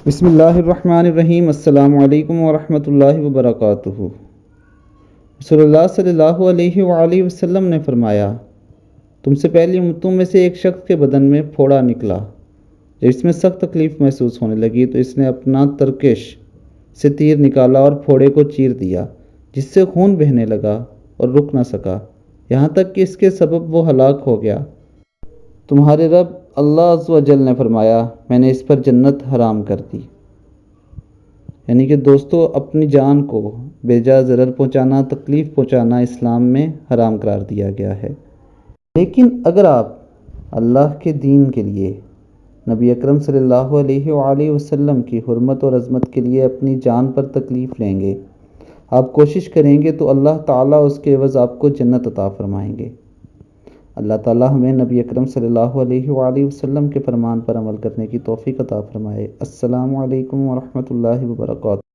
بسم اللہ الرحمن الرحیم۔ السلام علیکم ورحمۃ اللہ وبرکاتہ۔ رسول اللہ صلی اللہ علیہ وآلہ وسلم نے فرمایا، تم سے پہلی امتوں میں سے ایک شخص کے بدن میں پھوڑا نکلا۔ جب اس میں سخت تکلیف محسوس ہونے لگی تو اس نے اپنا ترکش سے تیر نکالا اور پھوڑے کو چیر دیا، جس سے خون بہنے لگا اور رک نہ سکا، یہاں تک کہ اس کے سبب وہ ہلاک ہو گیا۔ تمہارے رب اللہ عز و جل نے فرمایا، میں نے اس پر جنت حرام کر دی۔ یعنی کہ دوستو، اپنی جان کو بے جا ضرر پہنچانا، تکلیف پہنچانا اسلام میں حرام قرار دیا گیا ہے۔ لیکن اگر آپ اللہ کے دین کے لیے، نبی اکرم صلی اللہ علیہ وآلہ وسلم کی حرمت اور عظمت کے لیے اپنی جان پر تکلیف لیں گے، آپ کوشش کریں گے تو اللہ تعالیٰ اس کے عوض آپ کو جنت عطا فرمائیں گے۔ اللہ تعالیٰ ہمیں نبی اکرم صلی اللہ علیہ وآلہ وسلم کے فرمان پر عمل کرنے کی توفیق عطا فرمائے۔ السلام علیکم ورحمۃ اللہ وبرکاتہ۔